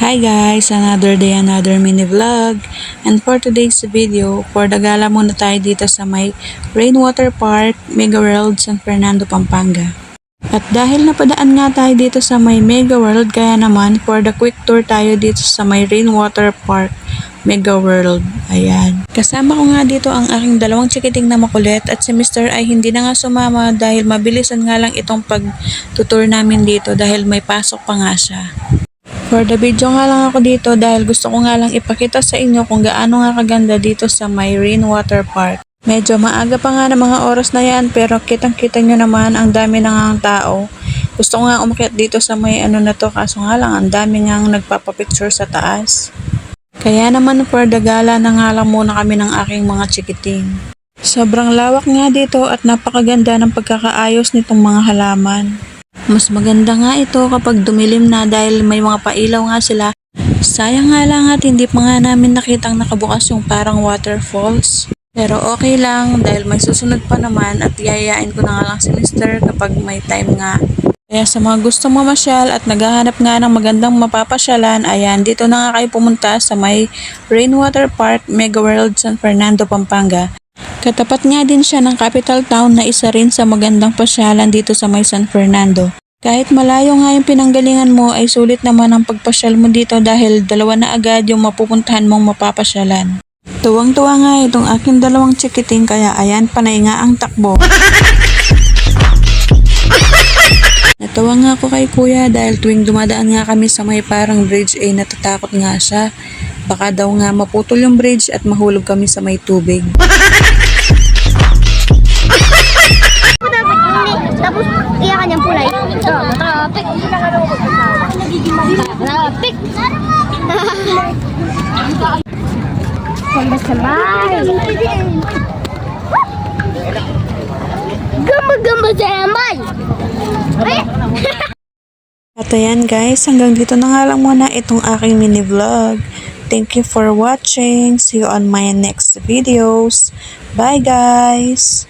Hi guys! Another day, another mini vlog. And for today's video, for gala muna tayo dito sa may Rainwater Park, Mega World, San Fernando, Pampanga. At dahil napadaan nga tayo dito sa may Mega World, kaya naman for the quick tour tayo dito sa may Rainwater Park, Mega World. Ayan. Kasama ko nga dito ang aking dalawang chikiting na makulit at si Mr. ay hindi na nga sumama dahil mabilisan nga lang itong pag-tutor namin dito dahil may pasok pa nga siya. For the video nga lang ako dito dahil gusto ko nga lang ipakita sa inyo kung gaano nga kaganda dito sa may Rainwater Park. Medyo maaga pa nga ng mga oras na yan pero kitang-kita nyo naman ang dami na nga tao. Gusto ko nga umakyat dito sa may na to kaso nga lang ang dami nga nagpapapicture sa taas. Kaya naman for the gala na nga lang muna kami ng aking mga chikiting. Sobrang lawak nga dito at napakaganda ng pagkakaayos nitong mga halaman. Mas maganda nga ito kapag dumilim na dahil may mga pailaw nga sila. Sayang nga lang at hindi pa nga namin nakitang nakabukas yung parang waterfalls. Pero okay lang dahil may susunod pa naman at yayayain ko na nga lang si Mr. kapag may time nga. Kaya sa mga gustong mamasyal at naghahanap nga ng magandang mapapasyalan, ayan, dito na nga kayo pumunta sa may Rainwater Park, Mega World, San Fernando, Pampanga. Katapat nga din siya ng capital town na isa rin sa magandang pasyalan dito sa may San Fernando. Kahit malayo nga yung pinanggalingan mo ay sulit naman ang pagpasyal mo dito dahil dalawa na agad yung mapupuntahan mong mapapasyalan. Tuwang-tuwa nga itong aking dalawang chikiting kaya ayan panay nga ang takbo. Natawa nga ako kay kuya dahil tuwing dumadaan nga kami sa may parang bridge ay natatakot nga siya. Baka daw nga maputol yung bridge at mahulog kami sa may tubig. Tapos iyakan niyang pulay. Traffic. Traffic. Sabay. Gamba-gamba sa amay. At ayan guys, hanggang dito na nga lang muna itong aking mini vlog. Thank you for watching. See you on my next videos. Bye guys!